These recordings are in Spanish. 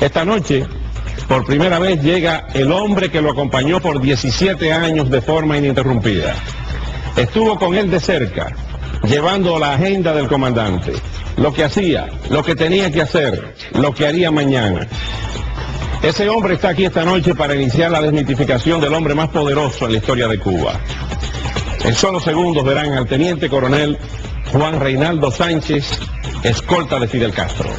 Esta noche, por primera vez, llega el hombre que lo acompañó por 17 años de forma ininterrumpida. Estuvo con él de cerca, llevando la agenda del comandante, lo que hacía, lo que tenía que hacer, lo que haría mañana. Ese hombre está aquí esta noche para iniciar la desmitificación del hombre más poderoso en la historia de Cuba. En solo segundos verán al teniente coronel Juan Reinaldo Sánchez, escolta de Fidel Castro.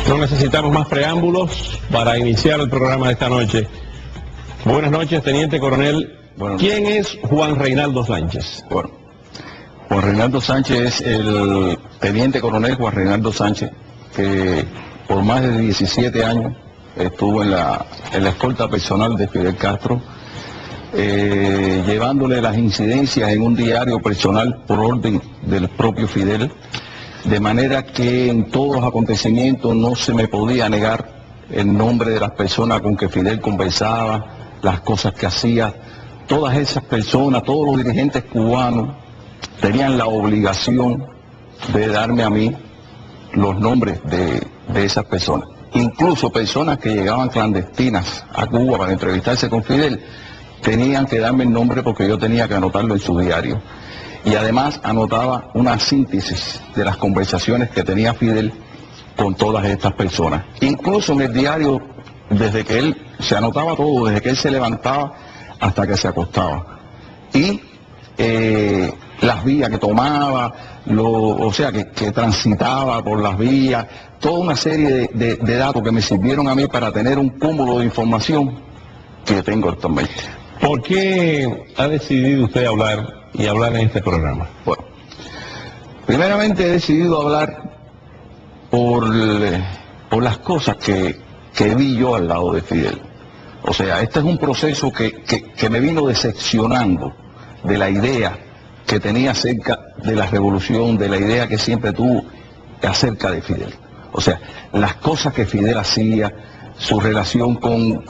No necesitamos más preámbulos para iniciar el programa de esta noche. Buenas noches, teniente coronel. ¿Quién es Juan Reinaldo Sánchez? Bueno, Juan Reinaldo Sánchez es el teniente coronel Juan Reinaldo Sánchez, que por más de 17 años estuvo en la escolta personal de Fidel Castro, llevándole las incidencias en un diario personal por orden del propio Fidel, de manera que en todos los acontecimientos no se me podía negar el nombre de las personas con que Fidel conversaba, las cosas que hacía. Todas esas personas, todos los dirigentes cubanos tenían la obligación de darme a mí los nombres de esas personas. Incluso personas que llegaban clandestinas a Cuba para entrevistarse con Fidel, tenían que darme el nombre porque yo tenía que anotarlo en su diario. Y además anotaba una síntesis de las conversaciones que tenía Fidel con todas estas personas. Incluso en el diario, desde que él se anotaba todo, desde que él se levantaba hasta que se acostaba. Y las vías que tomaba, que transitaba por las vías, toda una serie de datos que me sirvieron a mí para tener un cúmulo de información que tengo actualmente. ¿Por qué ha decidido usted hablar en este programa? Bueno, primeramente he decidido hablar por las cosas que vi yo al lado de Fidel. O sea, este es un proceso que me vino decepcionando de la idea que tenía acerca de la revolución, de la idea que siempre tuvo acerca de Fidel. O sea, las cosas que Fidel hacía, su relación con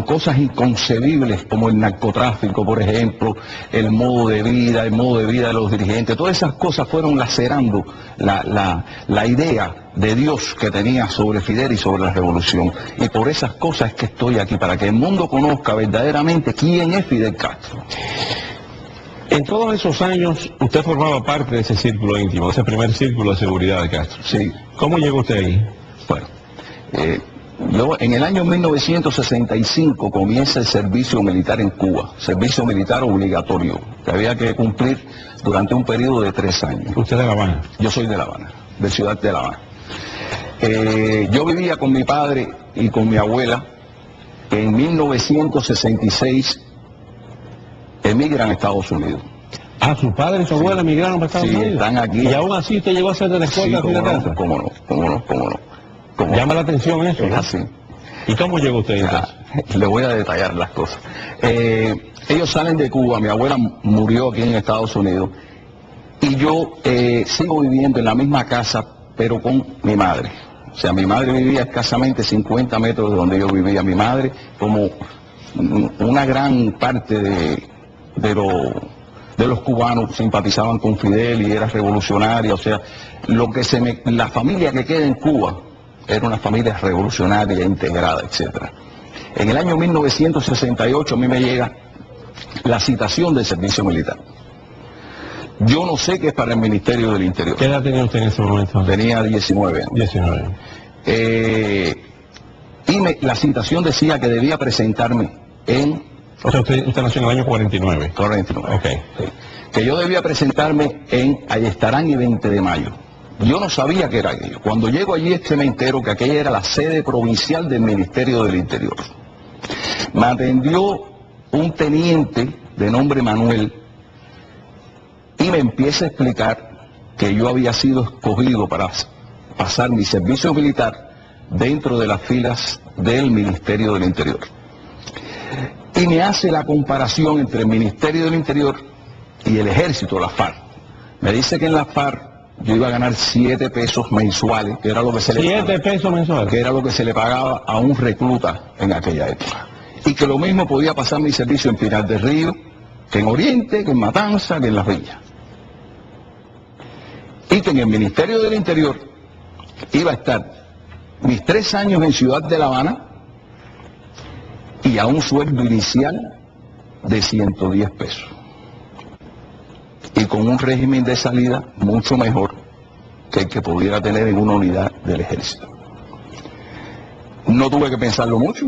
cosas inconcebibles como el narcotráfico, por ejemplo, el modo de vida de los dirigentes, todas esas cosas fueron lacerando la idea de Dios que tenía sobre Fidel y sobre la revolución. Y por esas cosas es que estoy aquí, para que el mundo conozca verdaderamente quién es Fidel Castro. En todos esos años, usted formaba parte de ese círculo íntimo, de ese primer círculo de seguridad de Castro. Sí. ¿Cómo llegó usted ahí? Bueno, yo en el año 1965 comienza el servicio militar en Cuba, servicio militar obligatorio, que había que cumplir durante un periodo de 3 años. ¿Usted es de La Habana? Yo soy de La Habana, de Ciudad de La Habana. Yo vivía con mi padre y con mi abuela. En 1966 emigran a Estados Unidos. Ah, su padre y su abuela emigraron para Estados Unidos. Sí, están aquí. Y aún así usted llegó a ser de la escuela. Sí, cómo no. Llama la atención eso, es ¿no? así. ¿Y cómo llegó usted entonces? Le voy a detallar las cosas. Ellos salen de Cuba, mi abuela murió aquí en Estados Unidos, y yo sigo viviendo en la misma casa, pero con mi madre. O sea, mi madre vivía escasamente 50 metros de donde yo vivía. Mi madre, como una gran parte de los cubanos, simpatizaban con Fidel y era revolucionaria. O sea, la familia que queda en Cuba era una familia revolucionaria, integrada, etc. En el año 1968 a mí me llega la citación del servicio militar. Yo no sé qué es para el Ministerio del Interior. ¿Qué edad tenía usted en ese momento? Tenía 19 años. 19 años. La citación decía que debía presentarme en... O sea, usted nació en el año 49. 49. Ok. Sí. Que yo debía presentarme en Ayestarán y 20 de mayo. Yo no sabía qué era aquello. Cuando llego allí es que me entero que aquella era la sede provincial del Ministerio del Interior. Me atendió un teniente de nombre Manuel y me empieza a explicar que yo había sido escogido para pasar mi servicio militar dentro de las filas del Ministerio del Interior. Y me hace la comparación entre el Ministerio del Interior y el Ejército, la FARC. Me dice que en la FARC yo iba a ganar 7 pesos mensuales, que era lo que se le pagaba, 7 pesos mensuales. que era lo que se le pagaba a un recluta en aquella época. Y que lo mismo podía pasar mi servicio en Pinar del Río, que en Oriente, que en Matanza, que en Las Villas. Y que en el Ministerio del Interior iba a estar mis 3 años en Ciudad de La Habana y a un sueldo inicial de 110 pesos. Y con un régimen de salida mucho mejor que el que pudiera tener en una unidad del ejército. No tuve que pensarlo mucho.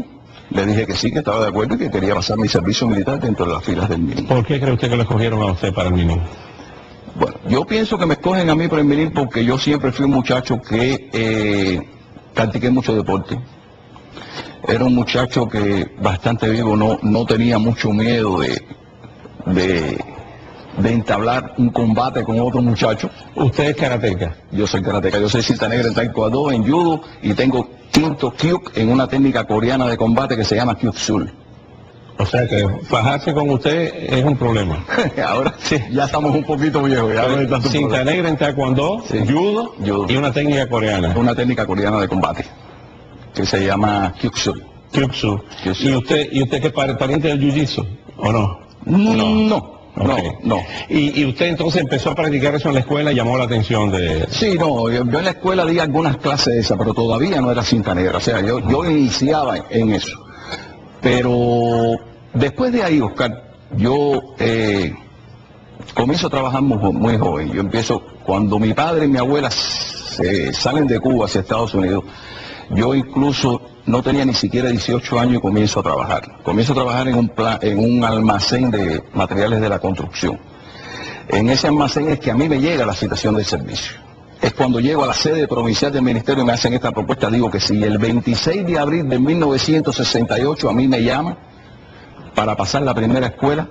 Le dije que sí, que estaba de acuerdo y que quería pasar mi servicio militar dentro de las filas del MININ. ¿Por qué cree usted que lo escogieron a usted para el MININ? Bueno, yo pienso que me escogen a mí por el MININ porque yo siempre fui un muchacho que practiqué mucho deporte. Era un muchacho que bastante vivo, no tenía mucho miedo de entablar un combate con otro muchacho. ¿Usted es karateca? Yo soy karateca, yo soy cinta negra en taekwondo, en judo y tengo quinto kyuk en una técnica coreana de combate que se llama kyuksul. O sea que fajarse con usted es un problema. Ahora sí, ya estamos un poquito viejos. Ya no hay tanto Cinta problema. negra en taekwondo, Sí. judo y una técnica coreana. Una técnica coreana de combate que se llama kyuksul. Kyuksu. Kyuksu. ¿Y usted qué pariente del jiu-jitsu o no? No. ¿Y usted entonces empezó a practicar eso en la escuela y llamó la atención de...? Sí, no, yo en la escuela di algunas clases de esas, pero todavía no era cinta negra. O sea, yo iniciaba en eso. Pero después de ahí, Oscar, yo comienzo a trabajar muy joven. Yo empiezo, cuando mi padre y mi abuela salen de Cuba hacia Estados Unidos, yo incluso no tenía ni siquiera 18 años y comienzo a trabajar. Comienzo a trabajar en un almacén de materiales de la construcción. En ese almacén es que a mí me llega la citación del servicio. Es cuando llego a la sede provincial del ministerio y me hacen esta propuesta, digo que sí. El 26 de abril de 1968 a mí me llaman para pasar la primera escuela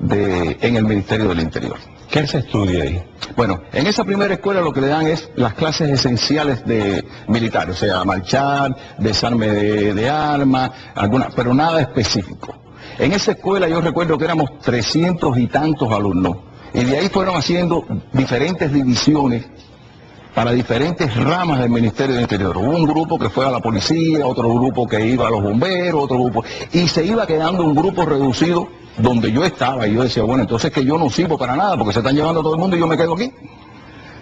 en el Ministerio del Interior. ¿Qué se estudia ahí? Bueno, en esa primera escuela lo que le dan es las clases esenciales de militares, o sea, marchar, desarme de armas, pero nada específico. En esa escuela yo recuerdo que éramos 300 y tantos alumnos, y de ahí fueron haciendo diferentes divisiones para diferentes ramas del Ministerio del Interior. Hubo un grupo que fue a la policía, otro grupo que iba a los bomberos, otro grupo, y se iba quedando un grupo reducido donde yo estaba, y yo decía, bueno, entonces que yo no sirvo para nada, porque se están llevando a todo el mundo y yo me quedo aquí.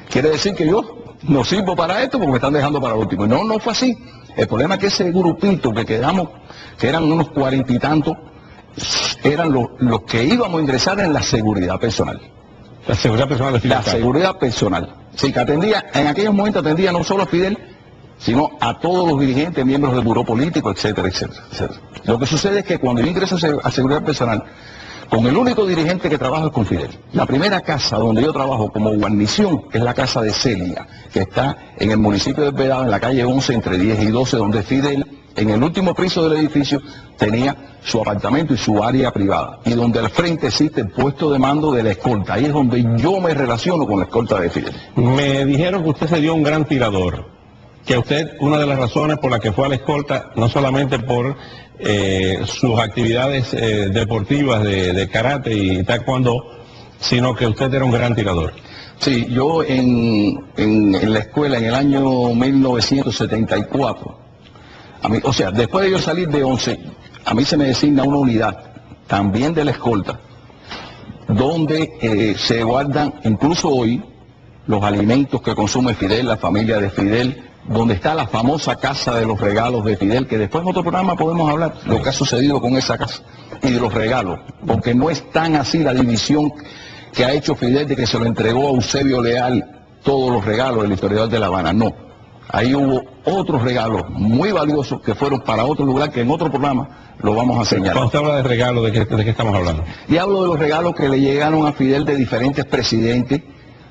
Quiere decir que yo no sirvo para esto porque me están dejando para el último. Y no fue así. El problema es que ese grupito que quedamos, que eran unos 40 y tantos, eran los que íbamos a ingresar en la seguridad personal. La seguridad personal de Fidel La Castro. seguridad personal. Sí, que atendía, en aquellos momentos atendía no solo a Fidel, sino a todos los dirigentes, miembros del buró político, etcétera, etcétera, etcétera. Lo que sucede es que cuando yo ingreso a seguridad personal, con el único dirigente que trabajo es con Fidel. La primera casa donde yo trabajo como guarnición es la casa de Celia, que está en el municipio de Vedado, en la calle 11, entre 10 y 12, donde Fidel, en el último piso del edificio, tenía su apartamento y su área privada, y donde al frente existe el puesto de mando de la escolta. Ahí es donde yo me relaciono con la escolta de Fidel. Me dijeron que usted se dio un gran tirador, que usted, una de las razones por la que fue a la escolta, no solamente por sus actividades deportivas de karate y taekwondo, sino que usted era un gran tirador. Sí, yo en la escuela en el año 1974, o sea, después de yo salir de 11, a mí se me designa una unidad, también de la escolta, donde se guardan, incluso hoy, los alimentos que consume Fidel, la familia de Fidel, donde está la famosa casa de los regalos de Fidel, que después en otro programa podemos hablar de lo que ha sucedido con esa casa y de los regalos, porque no es tan así la división que ha hecho Fidel de que se lo entregó a Eusebio Leal todos los regalos del historiador de La Habana, no. Ahí hubo otros regalos muy valiosos que fueron para otro lugar que en otro programa lo vamos a señalar. Cuando usted habla de regalos, ¿de qué estamos hablando? Y hablo de los regalos que le llegaron a Fidel de diferentes presidentes,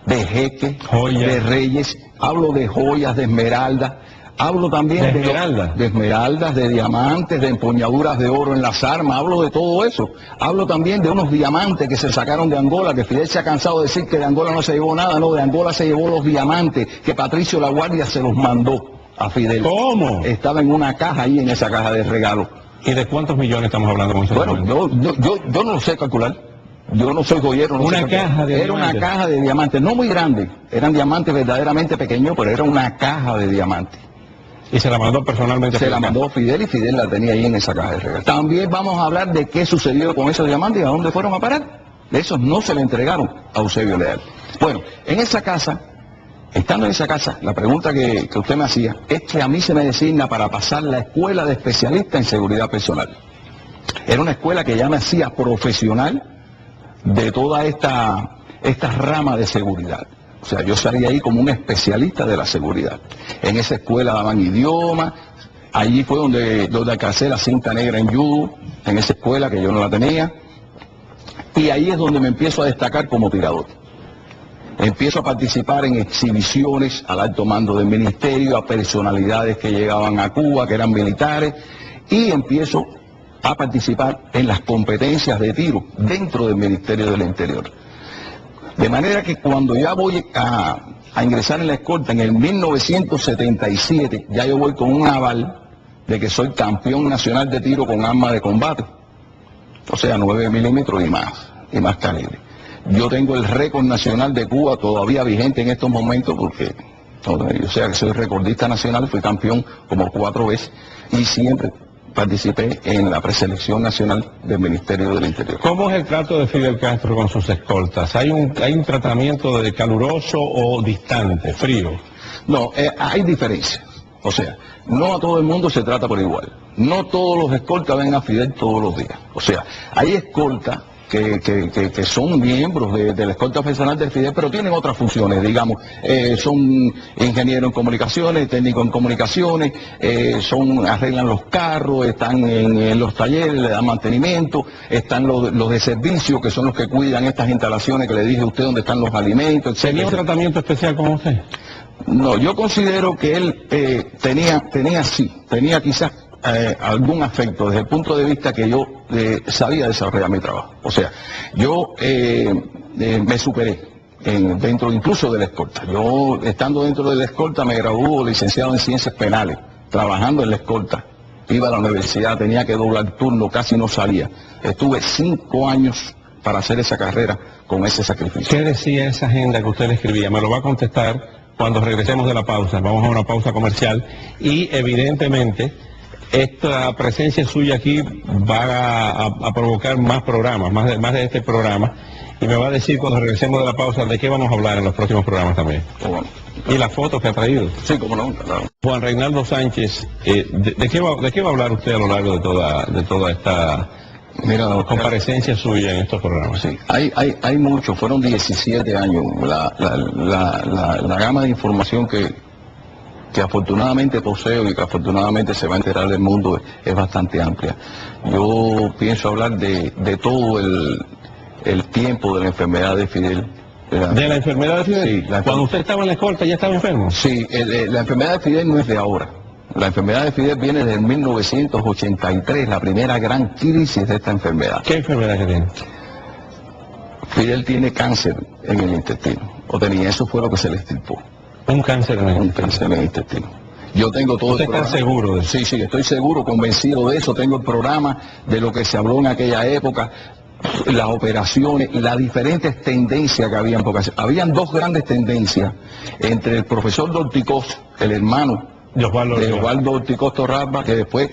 de jeques, Joyas. de reyes, hablo de joyas, de esmeraldas, hablo también ¿De esmeraldas? de esmeraldas, de diamantes, de empuñaduras de oro en las armas, hablo de todo eso. Hablo también de unos diamantes que se sacaron de Angola, que Fidel se ha cansado de decir que de Angola no se llevó nada, no, de Angola se llevó los diamantes, que Patricio La Guardia se los mandó a Fidel. ¿Cómo? Estaba en una caja ahí, en esa caja de regalo. ¿Y de cuántos millones estamos hablando con ese Bueno, momento? yo no lo sé calcular. Yo no soy joyero. No Una sé calcular. caja de Era diamantes. una caja de diamantes, no muy grande. Eran diamantes verdaderamente pequeños, pero era una caja de diamantes. Y se la mandó personalmente. Se la mandó Fidel y Fidel la tenía ahí en esa caja de regalo. También vamos a hablar de qué sucedió con esos diamantes y a dónde fueron a parar. De esos no se le entregaron a Eusebio Leal. Bueno, en esa casa Estando en esa casa, la pregunta que usted me hacía es que a mí se me designa para pasar la escuela de especialista en seguridad personal. Era una escuela que ya me hacía profesional de toda esta rama de seguridad. O sea, yo salí ahí como un especialista de la seguridad. En esa escuela daban idiomas, allí fue donde alcancé la cinta negra en judo, en esa escuela que yo no la tenía, y ahí es donde me empiezo a destacar como tirador. Empiezo a participar en exhibiciones al alto mando del ministerio, a personalidades que llegaban a Cuba, que eran militares, y empiezo a participar en las competencias de tiro dentro del Ministerio del Interior. De manera que cuando ya voy a ingresar en la escolta en el 1977, ya yo voy con un aval de que soy campeón nacional de tiro con arma de combate, o sea, 9 milímetros y más calibre. Yo tengo el récord nacional de Cuba todavía vigente en estos momentos porque, o sea, que soy recordista nacional, fui campeón como 4 veces y siempre participé en la preselección nacional del Ministerio del Interior. ¿Cómo es el trato de Fidel Castro con sus escoltas? ¿Hay un tratamiento de caluroso o distante, frío? No, hay diferencias. O sea, no a todo el mundo se trata por igual. No todos los escoltas ven a Fidel todos los días. O sea, hay escoltas que son miembros de la escolta profesional del Fidel, pero tienen otras funciones, digamos, son ingenieros en comunicaciones, técnicos en comunicaciones, arreglan los carros, están en los talleres, le dan mantenimiento, están los de servicio, que son los que cuidan estas instalaciones que le dije a usted, donde están los alimentos, etc. ¿Tenía un tratamiento especial con usted? No, yo considero que él tenía quizás algún afecto desde el punto de vista que yo sabía desarrollar mi trabajo. O sea, yo me superé dentro incluso de la escolta. Yo, estando dentro de la escolta, me graduó licenciado en Ciencias Penales, trabajando en la escolta. Iba a la universidad, tenía que doblar turno, casi no salía. Estuve 5 años para hacer esa carrera con ese sacrificio. ¿Qué decía esa agenda que usted le escribía? Me lo va a contestar cuando regresemos de la pausa. Vamos a una pausa comercial y evidentemente esta presencia suya aquí va a provocar más programas, más de este programa, y me va a decir cuando regresemos de la pausa de qué vamos a hablar en los próximos programas también. Bueno, y las fotos que ha traído. Sí, cómo no, claro. Juan Reinaldo Sánchez, ¿de qué va a hablar usted a lo largo de toda esta comparecencia suya en estos programas? Sí, hay mucho, fueron 17 años. La gama de información que afortunadamente poseo y que afortunadamente se va a enterar del mundo es bastante amplia. Yo pienso hablar de todo el tiempo de la enfermedad de Fidel. ¿De la enfermedad de Fidel? Sí. Cuando usted estaba en la escolta ya estaba enfermo. Sí, la enfermedad de Fidel no es de ahora. La enfermedad de Fidel viene desde 1983, la primera gran crisis de esta enfermedad. ¿Qué enfermedad que tiene? Fidel tiene cáncer en el intestino, eso fue lo que se le extirpó. Un cáncer en el intestino. Un cáncer en el intestino. Yo tengo todo ¿Usted el programa. está seguro de eso? Sí, estoy seguro, convencido de eso. Tengo el programa de lo que se habló en aquella época, las operaciones y las diferentes tendencias que habían. Porque habían 2 grandes tendencias entre el profesor Dorticós, el hermano de Osvaldo Dorticós Torralba, que después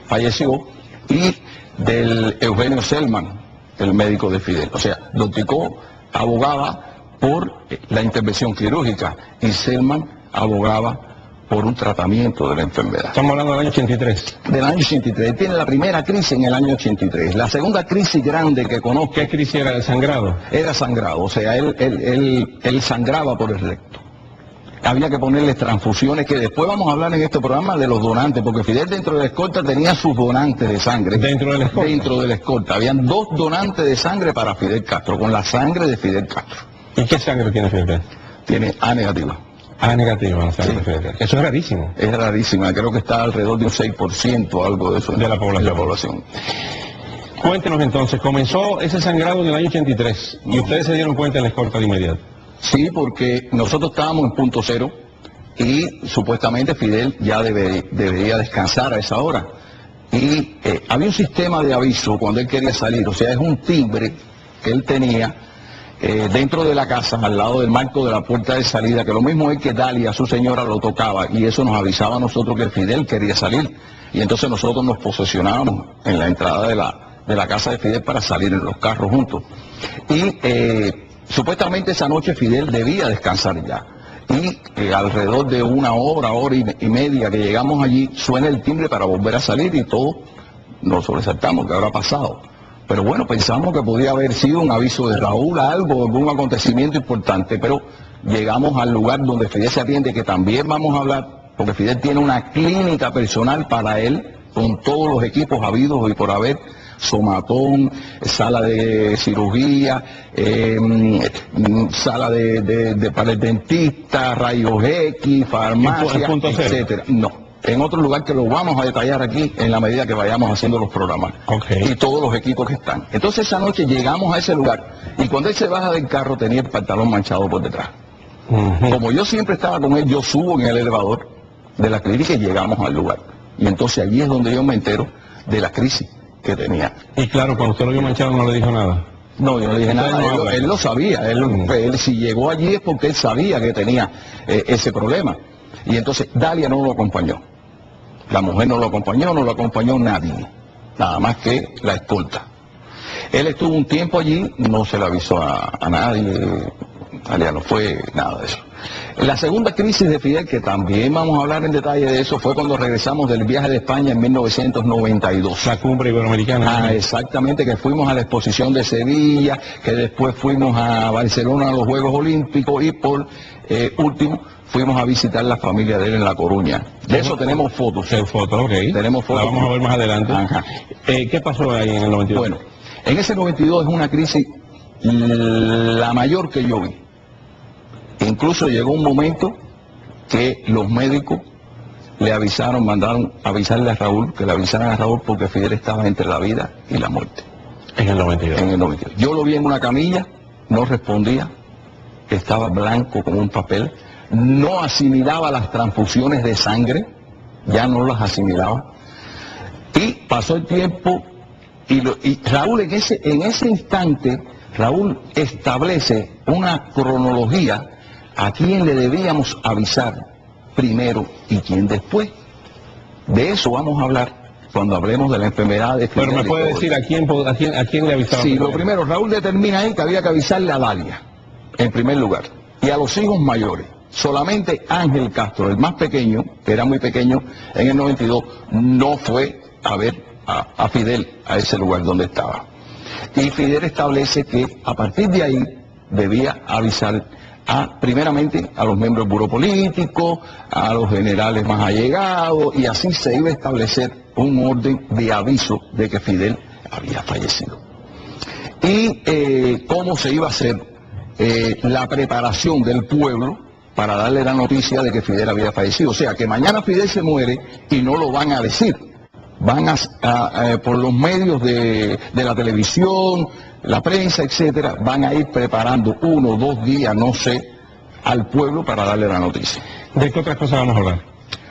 falleció, y del Eugenio Selman, el médico de Fidel. O sea, Dorticós abogaba por la intervención quirúrgica y Selman abogaba por un tratamiento de la enfermedad. Estamos hablando del año 83. Del año 83. Él tiene la primera crisis en el año 83. La segunda crisis grande que conozco... ¿Qué crisis era? ¿El sangrado? Era sangrado, o sea, él sangraba por el recto. Había que ponerle transfusiones, que después vamos a hablar en este programa de los donantes, porque Fidel dentro de la escolta tenía sus donantes de sangre. ¿Dentro de la escolta? Dentro de la escolta. Habían 2 donantes de sangre para Fidel Castro, con la sangre de Fidel Castro. ¿Y qué sangre tiene Fidel? Tiene A negativa. A negativa la sangre de Sí. Fidel. Eso es rarísimo. Es rarísima, creo que está alrededor de un 6%, algo de eso. De la población. Cuéntenos entonces, comenzó ese sangrado en el año 83 y ustedes se dieron cuenta en la escolta de inmediato. Sí, porque nosotros estábamos en punto cero y supuestamente Fidel ya debería descansar a esa hora. Y había un sistema de aviso cuando él quería salir, o sea, es un timbre que él tenía dentro de la casa, al lado del marco de la puerta de salida, que lo mismo es que Dalia, su señora, lo tocaba, y eso nos avisaba a nosotros que Fidel quería salir. Y entonces nosotros nos posesionábamos en la entrada de la casa de Fidel para salir en los carros juntos. Y supuestamente esa noche Fidel debía descansar ya. y alrededor de una hora y media que llegamos allí, suena el timbre para volver a salir y todos nos sobresaltamos, ¿qué habrá pasado? Pero bueno, pensamos que podía haber sido un aviso de Raúl, algún acontecimiento importante, pero llegamos al lugar donde Fidel se atiende, que también vamos a hablar, porque Fidel tiene una clínica personal para él, con todos los equipos habidos y por haber, somatón, sala de cirugía, sala para el dentista, rayos X, farmacia, etcétera. No, en otro lugar que lo vamos a detallar aquí en la medida que vayamos haciendo los programas. Okay. Y todos los equipos que están. Entonces esa noche llegamos a ese lugar y cuando él se baja del carro tenía el pantalón manchado por detrás. Como yo siempre estaba con él, yo subo en el elevador de la clínica y llegamos al lugar. Y entonces allí es donde yo me entero de la crisis que tenía. Y claro, cuando usted lo vio manchado no le dijo nada. No, yo no le dije nada, él lo sabía, él si llegó allí es porque él sabía que tenía ese problema. Y entonces Dalia no lo acompañó. La mujer no lo acompañó nadie, nada más que la escolta. Él estuvo un tiempo allí, no se le avisó a nadie, Dalia no fue nada de eso. La segunda crisis de Fidel, que también vamos a hablar en detalle de eso, fue cuando regresamos del viaje de España en 1992. La cumbre iberoamericana. Exactamente, que fuimos a la exposición de Sevilla, que después fuimos a Barcelona a los Juegos Olímpicos y por último fuimos a visitar la familia de él en La Coruña. De eso tenemos fotos. Fotos, ok. Tenemos fotos. La vamos a ver más adelante. ¿Qué pasó ahí en el 92? Bueno, en ese 92 es una crisis la mayor que yo vi. Incluso llegó un momento que los médicos le avisaron, mandaron avisarle a Raúl, que le avisaran a Raúl porque Fidel estaba entre la vida y la muerte. En el 92. En el 92. Yo lo vi en una camilla, no respondía, estaba blanco como un papel, no asimilaba las transfusiones de sangre, ya no las asimilaba. Y pasó el tiempo y Raúl en ese instante, Raúl establece una cronología a quién le debíamos avisar primero y quién después. De eso vamos a hablar cuando hablemos de la enfermedad de Fidel. Pero me puede decir a quién le avisaba. Sí, lo primero, Raúl determina ahí que había que avisarle a Dalia, en primer lugar, y a los hijos mayores. Solamente Ángel Castro, el más pequeño, que era muy pequeño, en el 92, no fue a ver a Fidel a ese lugar donde estaba. Y Fidel establece que a partir de ahí debía avisar primeramente a los miembros del buró político, a los generales más allegados, y así se iba a establecer un orden de aviso de que Fidel había fallecido. Y cómo se iba a hacer la preparación del pueblo para darle la noticia de que Fidel había fallecido. O sea, que mañana Fidel se muere y no lo van a decir. Van por los medios de la televisión, la prensa, etcétera, van a ir preparando 1 o 2 días, no sé, al pueblo para darle la noticia. ¿De qué otras cosas vamos a hablar?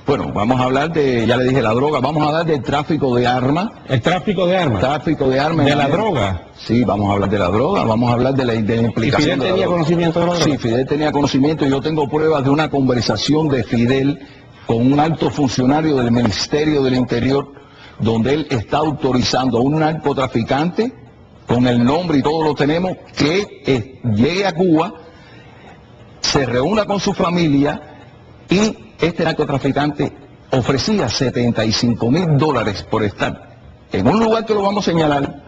Bueno, vamos a hablar de, ya le dije, la droga, vamos a hablar del tráfico de armas. ¿El tráfico de armas? Tráfico de armas. ¿De la droga? Sí, vamos a hablar de la droga, vamos a hablar de la implicación. ¿Y Fidel tenía conocimiento de la droga? Sí, Fidel tenía conocimiento y yo tengo pruebas de una conversación de Fidel con un alto funcionario del Ministerio del Interior, donde él está autorizando a un narcotraficante, con el nombre y todo lo tenemos, que llegue a Cuba, se reúna con su familia y este narcotraficante ofrecía $75,000 por estar en un lugar que lo vamos a señalar,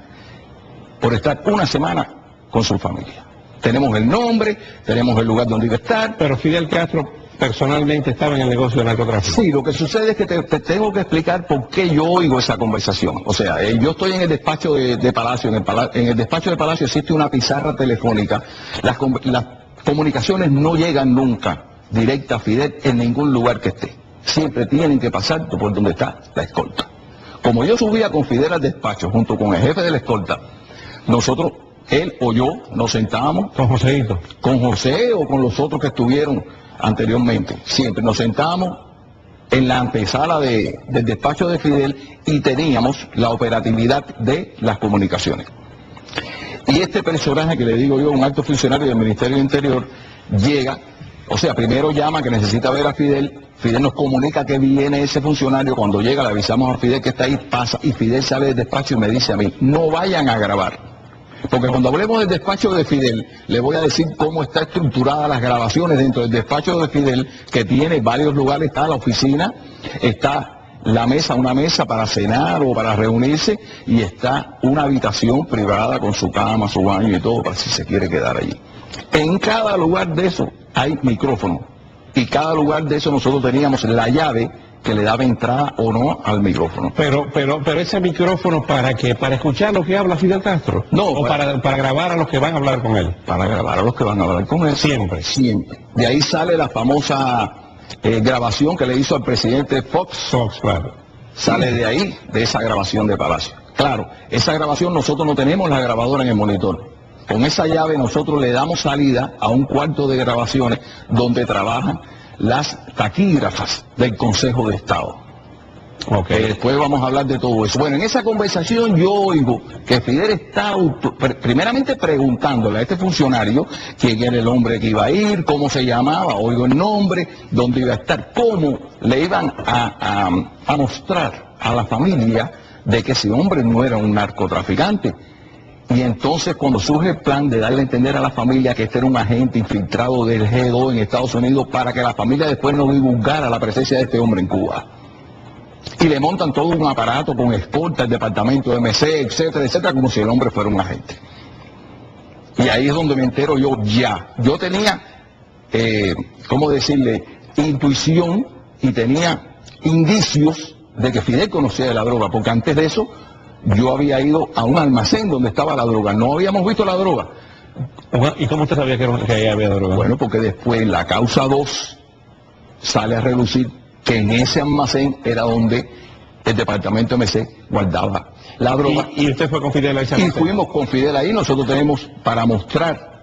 por estar 1 semana con su familia. Tenemos el nombre, tenemos el lugar donde iba a estar. Pero Fidel Castro personalmente estaba en el negocio del narcotráfico. Sí, lo que sucede es que te tengo que explicar por qué yo oigo esa conversación. O sea, yo estoy en el despacho de Palacio, en el despacho de Palacio existe una pizarra telefónica. Las comunicaciones no llegan nunca directa a Fidel en ningún lugar que esté. Siempre tienen que pasar por donde está la escolta. Como yo subía con Fidel al despacho junto con el jefe de la escolta, nosotros, él o yo, nos sentábamos. ¿Con Joséito? Con José o con los otros que estuvieron anteriormente. Siempre nos sentábamos en la antesala del despacho de Fidel y teníamos la operatividad de las comunicaciones. Y este personaje que le digo yo, un alto funcionario del Ministerio del Interior, llega, o sea, primero llama que necesita ver a Fidel, Fidel nos comunica que viene ese funcionario, cuando llega le avisamos a Fidel que está ahí, pasa, y Fidel sale del despacho y me dice a mí, no vayan a grabar, Porque cuando hablemos del despacho de Fidel, le voy a decir cómo está estructurada las grabaciones dentro del despacho de Fidel, que tiene varios lugares. Está la oficina, está la mesa, una mesa para cenar o para reunirse, y está una habitación privada con su cama, su baño y todo, para si se quiere quedar allí. En cada lugar de eso hay micrófono, y cada lugar de eso nosotros teníamos la llave que le daba entrada o no al micrófono. Pero ese micrófono, ¿para qué? ¿Para escuchar lo que habla Fidel Castro? No, ¿O para grabar a los que van a hablar con él? Para grabar a los que van a hablar con él. Siempre. Siempre. De ahí sale la famosa grabación que le hizo al presidente Fox. Claro. Sale de ahí, de esa grabación de Palacio. Claro, esa grabación nosotros no tenemos la grabadora en el monitor. Con esa llave nosotros le damos salida a un cuarto de grabaciones donde trabajan las taquígrafas del Consejo de Estado. Después vamos a hablar de todo eso. Bueno, en esa conversación yo oigo que Fidel está primeramente preguntándole a este funcionario quién era el hombre que iba a ir, cómo se llamaba, oigo el nombre, dónde iba a estar, cómo le iban a mostrar a la familia de que ese hombre no era un narcotraficante. Y entonces cuando surge el plan de darle a entender a la familia que este era un agente infiltrado del G2 en Estados Unidos para que la familia después no divulgara la presencia de este hombre en Cuba. Y le montan todo un aparato con escolta, el departamento de MC, etcétera, etcétera, como si el hombre fuera un agente. Y ahí es donde me entero yo ya. Yo tenía, ¿cómo decirle?, intuición y tenía indicios de que Fidel conocía de la droga, porque antes de eso yo había ido a un almacén donde estaba la droga. No habíamos visto la droga. ¿Y cómo usted sabía que ahí había droga? Bueno, porque después la causa 2 sale a relucir que en ese almacén era donde el departamento MC guardaba la droga. ¿Y usted fue con Fidel a ese almacén? Y fuimos con Fidel ahí. Nosotros tenemos para mostrar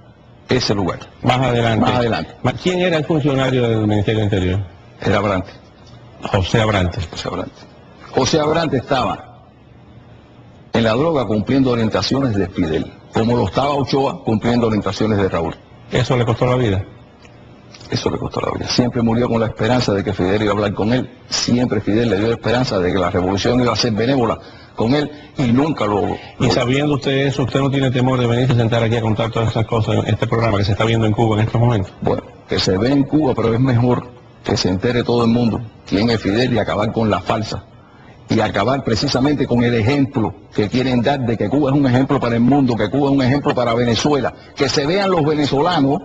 ese lugar. Más adelante. Más adelante. ¿Quién era el funcionario del Ministerio del Interior? Era Abrantes. José Abrantes. José Abrantes. José Abrantes estaba en la droga cumpliendo orientaciones de Fidel, como lo estaba Ochoa cumpliendo orientaciones de Raúl. ¿Eso le costó la vida? Eso le costó la vida. Siempre murió con la esperanza de que Fidel iba a hablar con él. Siempre Fidel le dio la esperanza de que la revolución iba a ser benévola con él, y nunca lo... Y sabiendo usted eso, ¿usted no tiene temor de venirse a sentar aquí a contar todas esas cosas en este programa que se está viendo en Cuba en estos momentos? Bueno, que se ve en Cuba, pero es mejor que se entere todo el mundo quién es Fidel y acabar con la falsa. Y acabar precisamente con el ejemplo que quieren dar de que Cuba es un ejemplo para el mundo, que Cuba es un ejemplo para Venezuela. Que se vean los venezolanos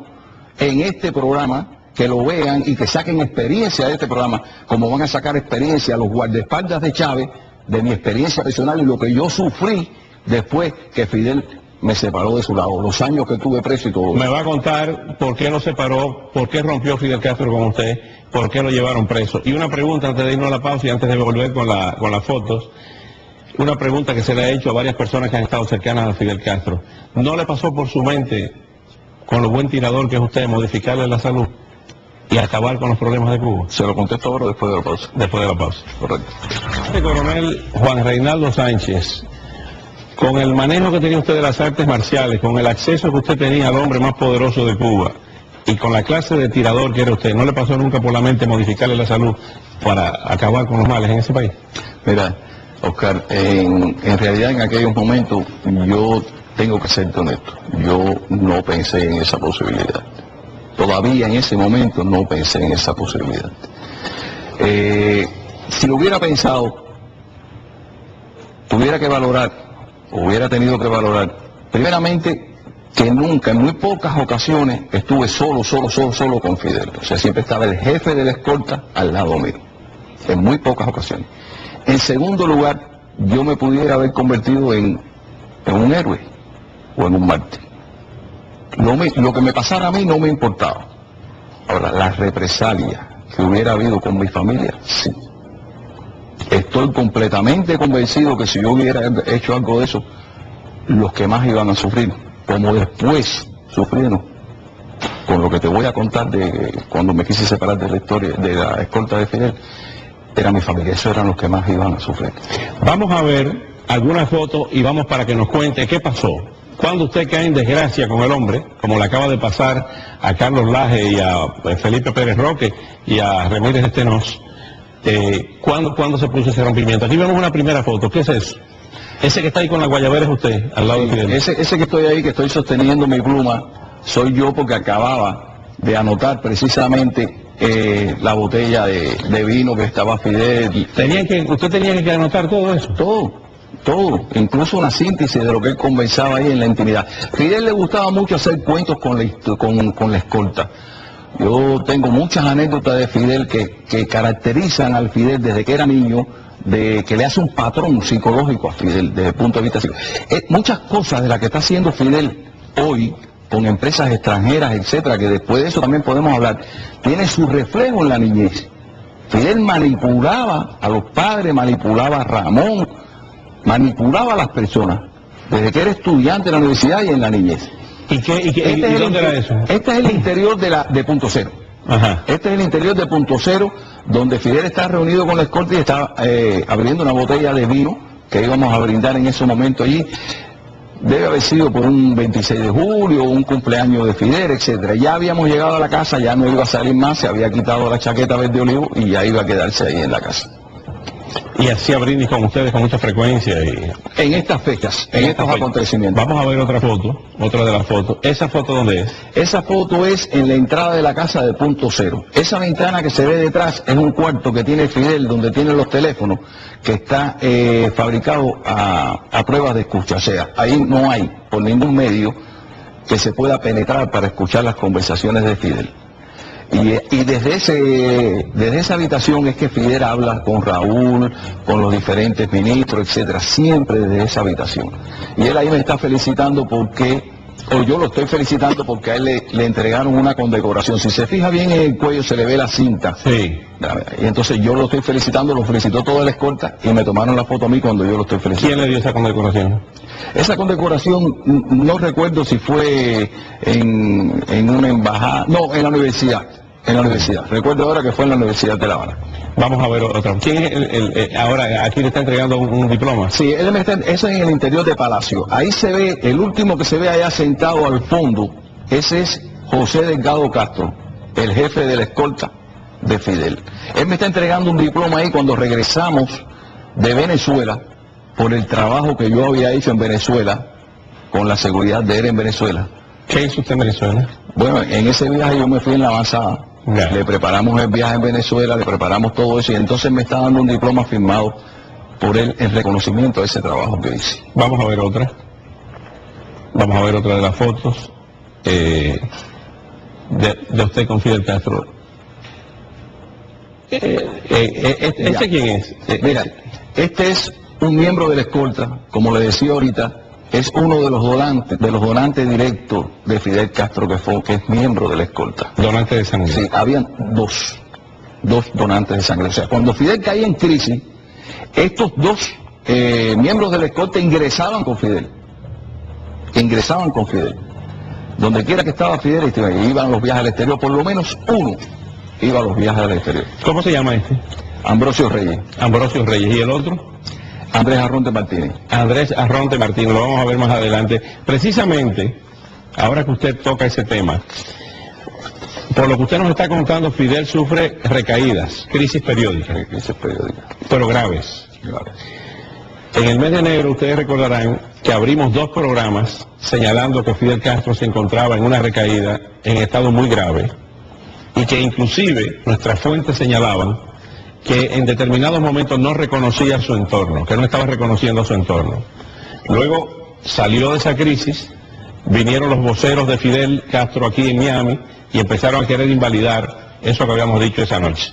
en este programa, que lo vean y que saquen experiencia de este programa, como van a sacar experiencia los guardaespaldas de Chávez, de mi experiencia personal y lo que yo sufrí después que Fidel me separó de su lado, los años que estuve preso y todo. Me va a contar por qué lo separó, por qué rompió Fidel Castro con usted, por qué lo llevaron preso. Y una pregunta antes de irnos a la pausa y antes de volver con las fotos, una pregunta que se le ha hecho a varias personas que han estado cercanas a Fidel Castro. ¿No le pasó por su mente, con lo buen tirador que es usted, modificarle la salud y acabar con los problemas de Cuba? Se lo contesto ahora después de la pausa. Después de la pausa. Correcto. El coronel Juan Reinaldo Sánchez, con el manejo que tenía usted de las artes marciales, con el acceso que usted tenía al hombre más poderoso de Cuba, y con la clase de tirador que era usted, ¿no le pasó nunca por la mente modificarle la salud para acabar con los males en ese país? Mira, Oscar, en realidad en aquellos momentos yo tengo que ser honesto, yo no pensé en esa posibilidad. Todavía en ese momento no pensé en esa posibilidad. Si lo hubiera pensado, hubiera tenido que valorar, primeramente, que nunca, en muy pocas ocasiones, estuve solo con Fidel. O sea, siempre estaba el jefe de la escolta al lado mío. En muy pocas ocasiones. En segundo lugar, yo me pudiera haber convertido en un héroe o en un mártir. Lo que me pasara a mí no me importaba. Ahora, la represalia que hubiera habido con mi familia, sí. Estoy completamente convencido que si yo hubiera hecho algo de eso, los que más iban a sufrir, como después sufrieron, con lo que te voy a contar de cuando me quise separar de la historia, de la escolta de Fidel, era mi familia, esos eran los que más iban a sufrir. Vamos a ver algunas fotos y vamos para que nos cuente qué pasó. Cuando usted cae en desgracia con el hombre, como le acaba de pasar a Carlos Laje y a Felipe Pérez Roque y a Ramírez Estenos, ¿cuándo se produce ese rompimiento? Aquí vemos una primera foto. ¿Qué es eso? Ese que está ahí con la guayabera es usted, al lado de Fidel. Ese que estoy ahí, que estoy sosteniendo mi pluma, soy yo, porque acababa de anotar precisamente la botella de vino que estaba Fidel. ¿Usted tenía que anotar todo eso? Todo, incluso una síntesis de lo que él conversaba ahí en la intimidad. Fidel le gustaba mucho hacer cuentos con la escolta. Yo tengo muchas anécdotas de Fidel que caracterizan al Fidel desde que era niño, de que le hace un patrón psicológico a Fidel desde el punto de vista psicológico. Muchas cosas de las que está haciendo Fidel hoy con empresas extranjeras, etcétera, que después de eso también podemos hablar, tiene su reflejo en la niñez. Fidel manipulaba a los padres, manipulaba a Ramón, manipulaba a las personas desde que era estudiante en la universidad y en la niñez. ¿Y dónde era eso? Este es el interior de Punto Cero. Ajá. Este es el interior de Punto Cero, donde Fidel está reunido con la escolta y está abriendo una botella de vino que íbamos a brindar en ese momento allí. Debe haber sido por un 26 de julio, un cumpleaños de Fidel, etcétera. Ya habíamos llegado a la casa, ya no iba a salir más, se había quitado la chaqueta verde olivo y ya iba a quedarse ahí en la casa. Y hacía brindis con ustedes con mucha frecuencia. En estas fechas, en estos acontecimientos. Vamos a ver otra de las fotos. ¿Esa foto dónde es? Esa foto es en la entrada de la casa de Punto Cero. Esa ventana que se ve detrás es un cuarto que tiene Fidel, donde tiene los teléfonos, que está fabricado a pruebas de escucha. O sea, ahí no hay por ningún medio que se pueda penetrar para escuchar las conversaciones de Fidel. Y desde esa habitación es que Fidel habla con Raúl, con los diferentes ministros, etcétera, siempre desde esa habitación. Y él ahí me está felicitando yo lo estoy felicitando porque a él le entregaron una condecoración. Si se fija bien en el cuello se le ve la cinta. Sí. Y entonces yo lo estoy felicitando, lo felicitó toda la escolta y me tomaron la foto a mí cuando yo lo estoy felicitando. ¿Quién le dio esa condecoración? Esa condecoración no recuerdo si fue en una embajada, no, en la universidad. En la universidad. Recuerdo ahora que fue en la Universidad de La Habana. Vamos a ver otra. ¿Quién es ahora aquí le está entregando un diploma? Sí, eso es en el interior de Palacio. Ahí se ve, el último que se ve allá sentado al fondo, ese es José Delgado Castro, el jefe de la escolta de Fidel. Él me está entregando un diploma ahí cuando regresamos de Venezuela, por el trabajo que yo había hecho en Venezuela, con la seguridad de él en Venezuela. ¿Qué hizo usted en Venezuela? Bueno, en ese viaje yo me fui en la avanzada. Ya. Le preparamos el viaje en Venezuela, le preparamos todo eso y entonces me está dando un diploma firmado por él en reconocimiento a ese trabajo que hice. Vamos a ver otra. Vamos a ver otra de las fotos de usted con Fidel Castro. ¿Este quién es? Mira, este es un miembro de la escolta, como le decía ahorita, es uno de los donantes directos de Fidel Castro, que es miembro de la escolta. Donante de sangre. Sí, habían dos donantes de sangre. O sea, cuando Fidel caía en crisis, estos dos miembros de la escolta ingresaban con Fidel. Donde quiera que estaba Fidel, iban a los viajes al exterior, por lo menos uno iba a los viajes al exterior. ¿Cómo se llama este? Ambrosio Reyes. Ambrosio Reyes. ¿Y el otro? Andrés Arronte Martínez. Andrés Arronte Martínez, lo vamos a ver más adelante. Precisamente, ahora que usted toca ese tema, por lo que usted nos está contando, Fidel sufre recaídas, crisis periódicas, pero graves. En el mes de enero, ustedes recordarán que abrimos 2 programas señalando que Fidel Castro se encontraba en una recaída en estado muy grave y que inclusive nuestras fuentes señalaban que en determinados momentos no reconocía su entorno, que no estaba reconociendo su entorno. Luego salió de esa crisis, vinieron los voceros de Fidel Castro aquí en Miami y empezaron a querer invalidar eso que habíamos dicho esa noche.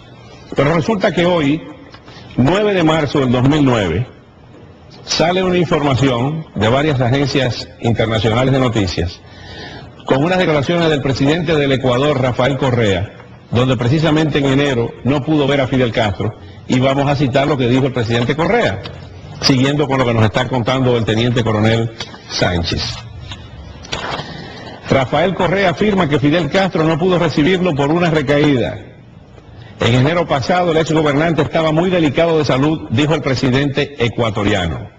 Pero resulta que hoy, 9 de marzo del 2009, sale una información de varias agencias internacionales de noticias con unas declaraciones del presidente del Ecuador, Rafael Correa, donde precisamente en enero no pudo ver a Fidel Castro, y vamos a citar lo que dijo el presidente Correa, siguiendo con lo que nos está contando el teniente coronel Sánchez. Rafael Correa afirma que Fidel Castro no pudo recibirlo por una recaída. En enero pasado el ex gobernante estaba muy delicado de salud, dijo el presidente ecuatoriano.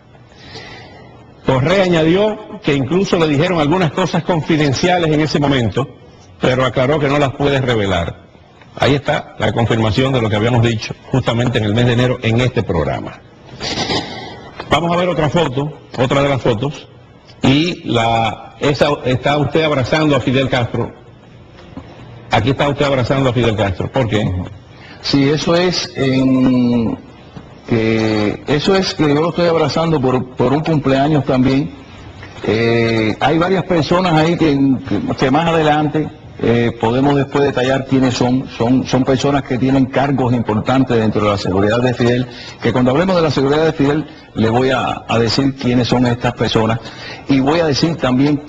Correa añadió que incluso le dijeron algunas cosas confidenciales en ese momento, pero aclaró que no las puede revelar. Ahí está la confirmación de lo que habíamos dicho justamente en el mes de enero en este programa. Vamos a ver otra foto, otra de las fotos, y está usted abrazando a Fidel Castro. Aquí está usted abrazando a Fidel Castro. ¿Por qué? Sí, eso es que yo lo estoy abrazando por un cumpleaños también. Hay varias personas ahí que más adelante podemos después detallar quiénes son. Son personas que tienen cargos importantes dentro de la seguridad de Fidel, que cuando hablemos de la seguridad de Fidel le voy a decir quiénes son estas personas y voy a decir también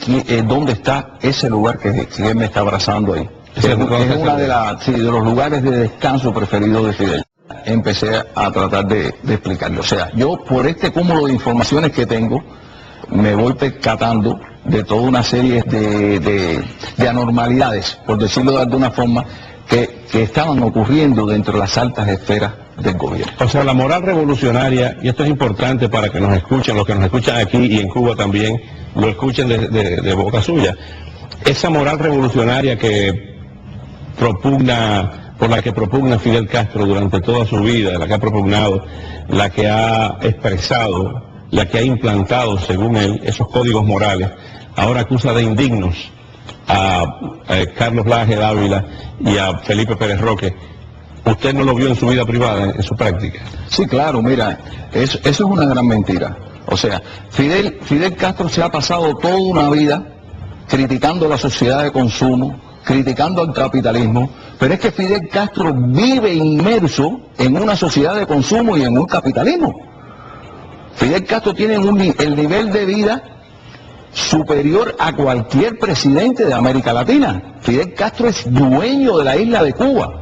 dónde está ese lugar que él me está abrazando ahí. Es uno de los lugares de descanso preferidos de Fidel. Empecé a tratar de explicarlo. O sea, yo por este cúmulo de informaciones que tengo, me voy percatando de toda una serie de anormalidades, por decirlo de alguna forma, que estaban ocurriendo dentro de las altas esferas del gobierno. O sea, la moral revolucionaria, y esto es importante para que nos escuchen, los que nos escuchan aquí y en Cuba también, lo escuchen de boca suya. Esa moral revolucionaria por la que propugna Fidel Castro durante toda su vida, la que ha propugnado, la que ha expresado, la que ha implantado, según él, esos códigos morales, ahora acusa de indignos a Carlos Laje Dávila y a Felipe Pérez Roque. ¿Usted no lo vio en su vida privada, en su práctica? Sí, claro, mira, eso es una gran mentira. O sea, Fidel Castro se ha pasado toda una vida criticando la sociedad de consumo, criticando al capitalismo, pero es que Fidel Castro vive inmerso en una sociedad de consumo y en un capitalismo. Fidel Castro tiene el nivel de vida superior a cualquier presidente de América Latina. Fidel Castro es dueño de la isla de Cuba.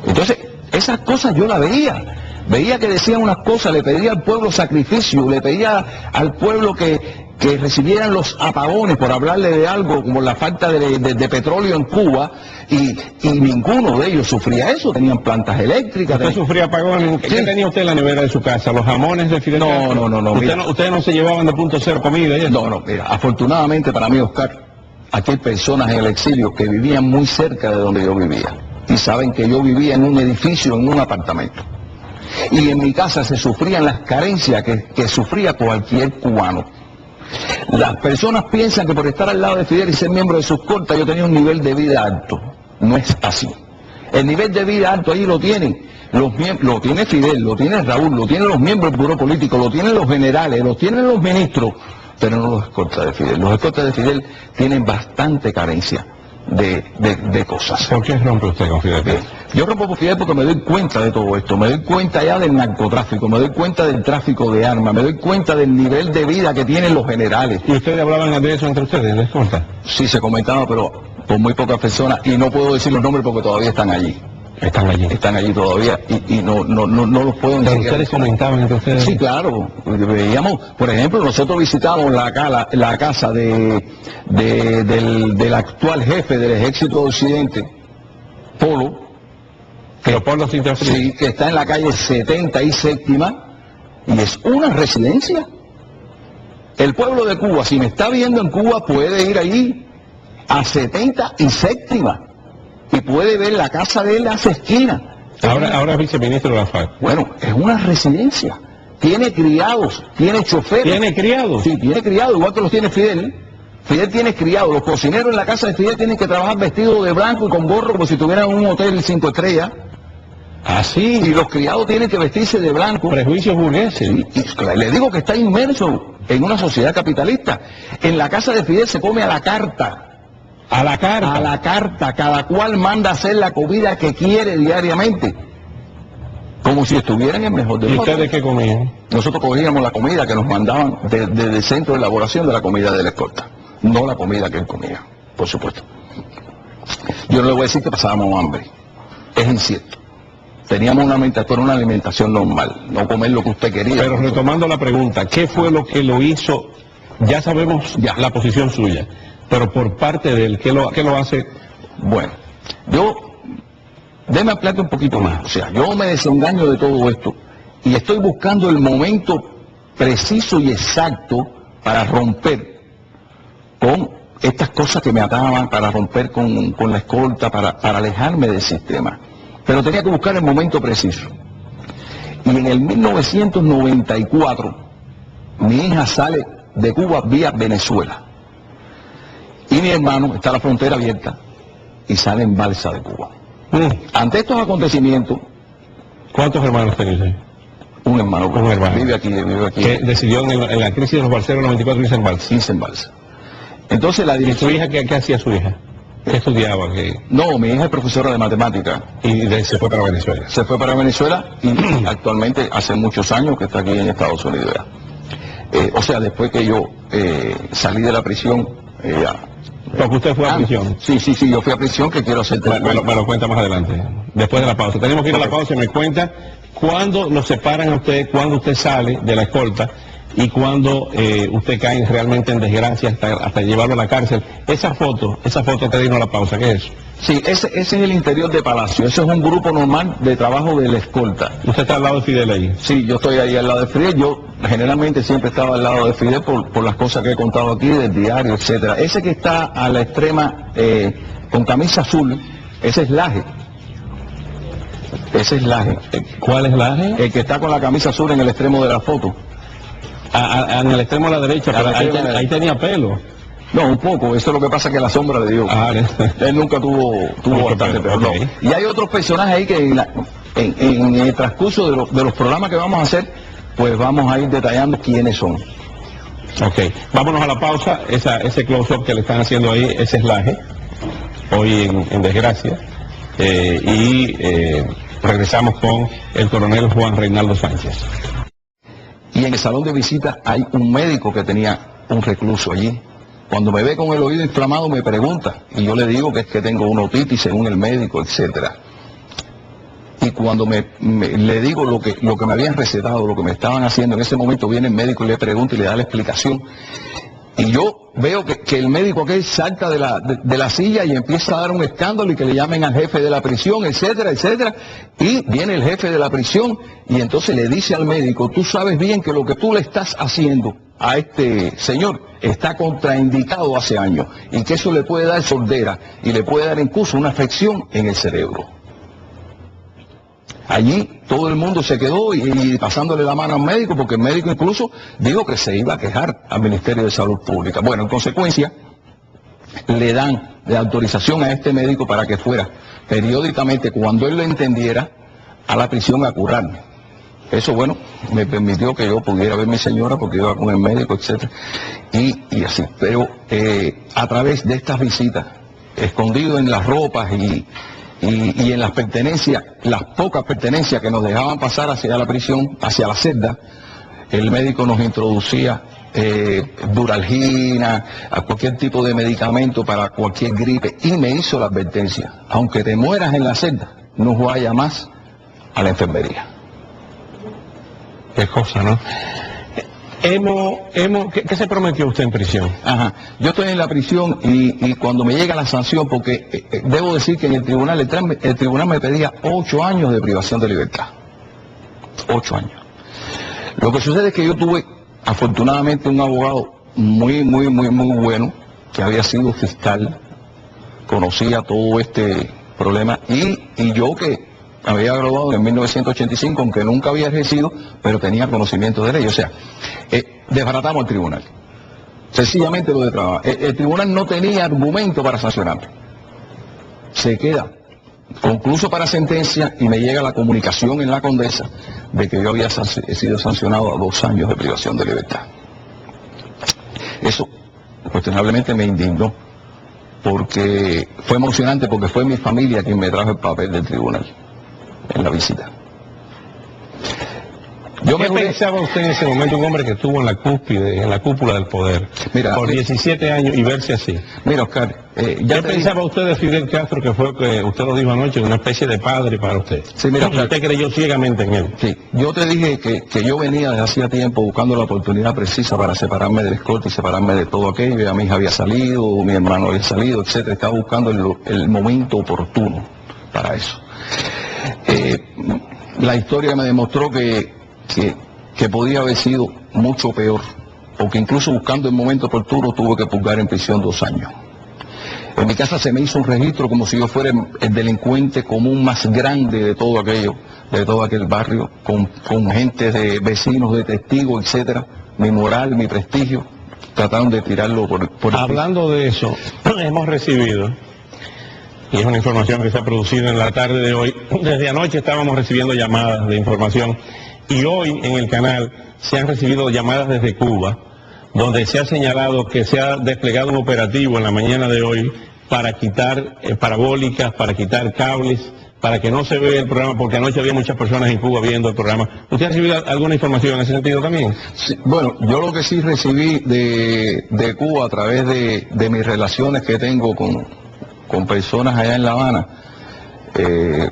Entonces, esas cosas yo las veía que decían unas cosas, le pedía al pueblo sacrificio, le pedía al pueblo que recibieran los apagones, por hablarle de algo como la falta de petróleo en Cuba, y ninguno de ellos sufría eso. Tenían plantas eléctricas. ¿Usted sufría apagones? ¿Qué tenía usted en la nevera de su casa? ¿Los jamones de Fidel Castro? No. ¿Ustedes no se llevaban de punto cero comida y eso? No, mira, afortunadamente para mí, Oscar, aquí hay personas en el exilio que vivían muy cerca de donde yo vivía, y saben que yo vivía en un edificio, en un apartamento. Y en mi casa se sufrían las carencias que sufría cualquier cubano. Las personas piensan que por estar al lado de Fidel y ser miembro de sus cortes yo tenía un nivel de vida alto. No es así. El nivel de vida alto ahí lo tienen lo tiene Fidel, lo tiene Raúl, lo tienen los miembros del Buró Político, lo tienen los generales, lo tienen los ministros, pero no los escoltas de Fidel. Los escoltas de Fidel tienen bastante carencia de cosas. ¿Por qué rompe usted con Fidel Castro? Yo rompo con Fidel porque me doy cuenta de todo esto, me doy cuenta ya del narcotráfico, me doy cuenta del tráfico de armas, me doy cuenta del nivel de vida que tienen los generales. ¿Y ustedes hablaban de eso entre ustedes, de escolta? Sí, se comentaba, pero por muy pocas personas, y no puedo decir los nombres porque todavía están allí. Están allí todavía y no los puedo decir. ¿Pero ustedes comentaban entre ustedes? Sí, claro. Veíamos, por ejemplo, nosotros visitamos la casa del actual jefe del Ejército de Occidente, Polo. Leopoldo Sintra Frías. Sí, que está en la calle 70 y séptima, y es una residencia. El pueblo de Cuba, si me está viendo en Cuba, puede ir allí a 70 y séptima. Y puede ver la casa de él a esa esquina. Ahora es viceministro de la FARC. Bueno, es una residencia. Tiene criados, tiene choferes. ¿Tiene criados? Sí, tiene criados, igual que los tiene Fidel. Fidel tiene criados. Los cocineros en la casa de Fidel tienen que trabajar vestidos de blanco y con gorro como si tuvieran un hotel 5 estrellas. Así. Y los criados tienen que vestirse de blanco. Prejuicios burgueses. Y le digo que está inmerso en una sociedad capitalista. En la casa de Fidel se come a la carta. A la carta. A la carta, cada cual manda a hacer la comida que quiere diariamente, como si estuvieran en mejor de los. ¿Y ustedes qué comían? Nosotros cogíamos la comida que nos mandaban desde el centro de elaboración de la comida de la escolta, no la comida que él comía, por supuesto. Yo no le voy a decir que pasábamos hambre, es incierto. Teníamos una alimentación normal, no comer lo que usted quería. Pero retomando la pregunta, ¿qué fue lo que lo hizo? Ya sabemos la posición suya. Pero por parte de él, ¿qué lo hace? Bueno, déme ampliarte un poquito más. O sea, yo me desengaño de todo esto y estoy buscando el momento preciso y exacto para romper con estas cosas que me ataban, para romper con la escolta, para alejarme del sistema. Pero tenía que buscar el momento preciso. Y en el 1994, mi hija sale de Cuba vía Venezuela. Y mi hermano está a la frontera abierta y sale en balsa de Cuba. Ante estos acontecimientos, ¿Cuántos hermanos tenéis? un hermano, Un hermano. vive aquí, Que decidió en la crisis de los balseros 94 irse en balsa. 15 en balsa. Entonces la ¿Y su dirección... hija qué hacía su hija? ¿Qué estudiaba? No, mi hija es profesora de matemáticas. Se fue para Venezuela. Se fue para Venezuela y actualmente hace muchos años que está aquí en Estados Unidos ya. O sea, después que yo salí de la prisión, Porque usted fue a prisión. Sí, yo fui a prisión, que quiero hacerte... Me lo cuenta más adelante, después de la pausa. Tenemos que ir a la pausa y me cuenta cuándo lo separan a usted, cuándo usted sale de la escolta y cuándo usted cae realmente en desgracia hasta llevarlo a la cárcel. Esa foto te digo a la pausa, ¿qué es eso? Sí, ese es el interior de Palacio. Ese es un grupo normal de trabajo de la escolta. Usted está al lado de Fidel ahí. Sí, yo estoy ahí al lado de Fidel. Yo generalmente siempre estaba al lado de Fidel por las cosas que he contado aquí, del diario, etcétera. Ese que está a la extrema con camisa azul, ese es Laje. Ese es Laje. ¿Cuál es Laje? El que está con la camisa azul en el extremo de la foto. En el extremo de la derecha, pero ahí tenía pelo. No, un poco, eso es lo que pasa que la sombra le dio. Él nunca tuvo bastante pelo. No. Y hay otros personajes ahí que en el transcurso de los programas que vamos a hacer, pues vamos a ir detallando quiénes son. Ok, vámonos a la pausa. Ese close-up que le están haciendo ahí, ese es Laje, hoy en desgracia. Regresamos con el coronel Juan Reinaldo Sánchez. Y en el salón de visita hay un médico que tenía un recluso allí. Cuando me ve con el oído inflamado me pregunta, y yo le digo que es que tengo una otitis según el médico, etcétera. Y cuando le digo lo que me habían recetado, lo que me estaban haciendo, en ese momento viene el médico y le pregunta y le da la explicación. Y yo veo que el médico aquel salta de la silla y empieza a dar un escándalo y que le llamen al jefe de la prisión, etcétera, etcétera. Y viene el jefe de la prisión y entonces le dice al médico, tú sabes bien que lo que tú le estás haciendo a este señor está contraindicado hace años y que eso le puede dar sordera y le puede dar incluso una afección en el cerebro. Allí todo el mundo se quedó y pasándole la mano al médico, porque el médico incluso dijo que se iba a quejar al Ministerio de Salud Pública. Bueno, en consecuencia, le dan la autorización a este médico para que fuera periódicamente, cuando él lo entendiera, a la prisión a curarme. Eso, bueno, me permitió que yo pudiera ver a mi señora porque iba con el médico, etcétera, y así. Pero a través de estas visitas, escondido en las ropas y en las pertenencias, las pocas pertenencias que nos dejaban pasar hacia la prisión, hacia la celda, el médico nos introducía Duralgina, a cualquier tipo de medicamento para cualquier gripe, y me hizo la advertencia, aunque te mueras en la celda, no vaya más a la enfermería. Qué cosa, ¿no? ¿Qué se prometió usted en prisión? Ajá. Yo estoy en la prisión y cuando me llega la sanción, porque debo decir que en el tribunal me pedía 8 años de privación de libertad. 8 años. Lo que sucede es que yo tuve, afortunadamente, un abogado muy bueno, que había sido fiscal, conocía todo este problema, y yo que había graduado en 1985, aunque nunca había ejercido, pero tenía conocimiento de ley. O sea, desbaratamos el tribunal. Sencillamente lo de trabajo. El tribunal no tenía argumento para sancionarme. Se queda concluso para sentencia y me llega la comunicación en la Condesa de que yo había sido sancionado a 2 años de privación de libertad. Eso, cuestionablemente, me indignó, porque fue emocionante, porque fue mi familia quien me trajo el papel del tribunal en la visita. ¿Qué pensaba usted en ese momento, un hombre que estuvo en la cúspide, en la cúpula del poder, por 17 años y verse así? Mira, Oscar, ¿qué pensaba usted de Fidel Castro, que fue, que usted lo dijo anoche, una especie de padre para usted? Sí, mira, Oscar, usted creyó ciegamente en él. Sí, yo te dije que yo venía desde hacía tiempo buscando la oportunidad precisa para separarme del escolta y separarme de todo aquello. Ya mi hija había salido, mi hermano había salido, etcétera. Estaba buscando el momento oportuno para eso. La historia me demostró que podía haber sido mucho peor, porque incluso buscando el momento oportuno tuve que purgar en prisión 2 años. En mi casa se me hizo un registro como si yo fuera el delincuente común más grande de todo aquello, de todo aquel barrio, con gente de vecinos, de testigos, etcétera. Mi moral, mi prestigio, trataron de tirarlo por el Hablando de eso, hemos recibido, y es una información que se ha producido en la tarde de hoy, desde anoche estábamos recibiendo llamadas de información, y hoy en el canal se han recibido llamadas desde Cuba, donde se ha señalado que se ha desplegado un operativo en la mañana de hoy para quitar parabólicas, para quitar cables, para que no se vea el programa, porque anoche había muchas personas en Cuba viendo el programa. ¿Usted ha recibido alguna información en ese sentido también? Sí, bueno, yo lo que sí recibí de Cuba a través de mis relaciones que tengo con personas allá en La Habana,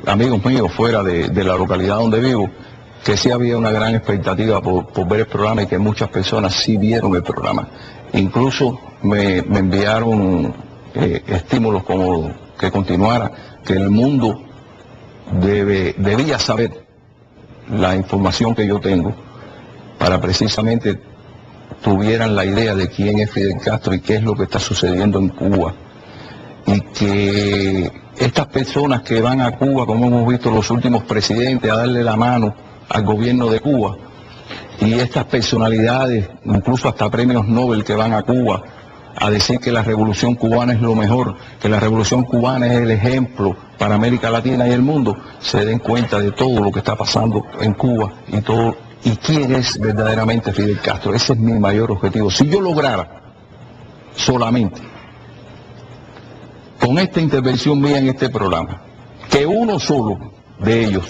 amigos míos fuera de la localidad donde vivo, que sí había una gran expectativa por ver el programa y que muchas personas sí vieron el programa. Incluso me enviaron estímulos como que continuara, que el mundo debía saber la información que yo tengo para precisamente tuvieran la idea de quién es Fidel Castro y qué es lo que está sucediendo en Cuba. Y que estas personas que van a Cuba, como hemos visto los últimos presidentes, a darle la mano al gobierno de Cuba, y estas personalidades, incluso hasta premios Nobel que van a Cuba, a decir que la revolución cubana es lo mejor, que la revolución cubana es el ejemplo para América Latina y el mundo, se den cuenta de todo lo que está pasando en Cuba y quién es verdaderamente Fidel Castro. Ese es mi mayor objetivo. Si yo lograra solamente con esta intervención mía en este programa, que uno solo de ellos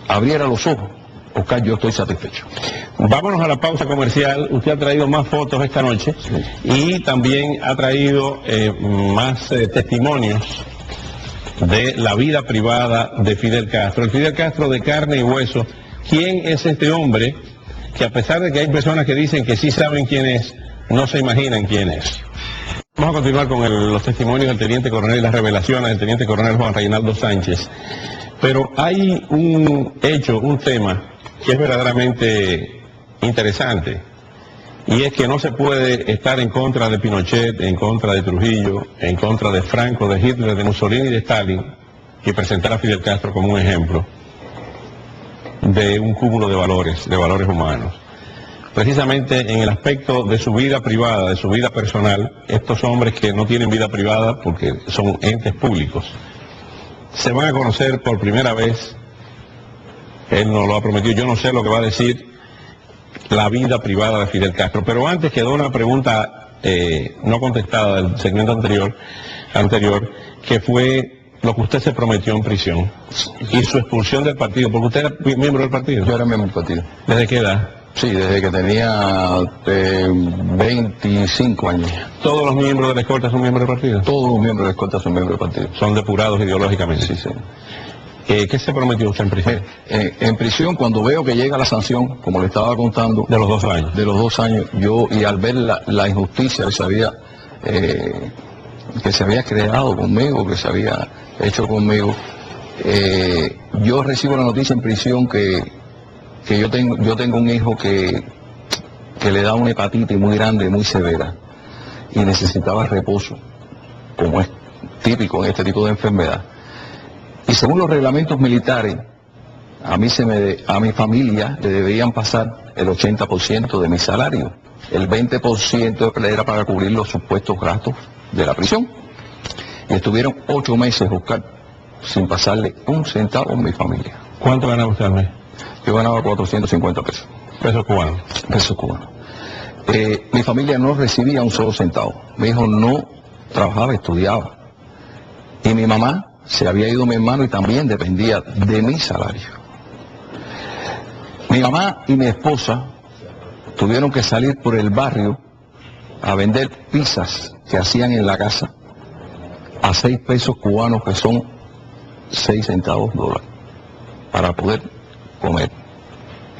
abriera los ojos, Oscar, yo estoy satisfecho. Vámonos a la pausa comercial. Usted ha traído más fotos esta noche y también ha traído más testimonios de la vida privada de Fidel Castro. El Fidel Castro de carne y hueso. ¿Quién es este hombre que, a pesar de que hay personas que dicen que sí saben quién es, no se imaginan quién es? Vamos a continuar con los testimonios del teniente coronel y las revelaciones del teniente coronel Juan Reinaldo Sánchez. Pero hay un hecho, un tema que es verdaderamente interesante, y es que no se puede estar en contra de Pinochet, en contra de Trujillo, en contra de Franco, de Hitler, de Mussolini y de Stalin, y presentar a Fidel Castro como un ejemplo de un cúmulo de valores humanos. Precisamente en el aspecto de su vida privada, de su vida personal, estos hombres que no tienen vida privada porque son entes públicos, se van a conocer por primera vez. Él nos lo ha prometido, yo no sé lo que va a decir la vida privada de Fidel Castro. Pero antes quedó una pregunta no contestada del segmento anterior, que fue lo que usted se prometió en prisión y su expulsión del partido, porque usted era miembro del partido. Yo era miembro del partido. ¿Desde qué edad? Sí, desde que tenía 25 años. ¿Todos los miembros de la escolta son miembros del partido? Todos los miembros de la escolta son miembros del partido. Son depurados ideológicamente. Sí, sí. ¿Qué se prometió usted en prisión? En prisión, cuando veo que llega la sanción, como le estaba contando, De los 2 años. de los 2 años, yo, y al ver la injusticia que se había creado conmigo, que se había hecho conmigo, yo recibo la noticia en prisión que yo tengo un hijo que le da una hepatitis muy grande, muy severa, y necesitaba reposo, como es típico en este tipo de enfermedad. Y según los reglamentos militares, a mi familia le debían pasar el 80% de mi salario. El 20% era para cubrir los supuestos gastos de la prisión. Y estuvieron 8 meses, Oscar, sin pasarle un centavo a mi familia. ¿Cuánto ganaba usted al mes? Yo ganaba 450 pesos. Pesos cubanos. Pesos cubanos. Mi familia no recibía un solo centavo. Mi hijo no trabajaba, estudiaba. Y mi mamá se había ido mi hermano y también dependía de mi salario. Mi mamá y mi esposa tuvieron que salir por el barrio a vender pizzas que hacían en la casa a 6 pesos cubanos, que son 6 centavos dólares, para poder comer.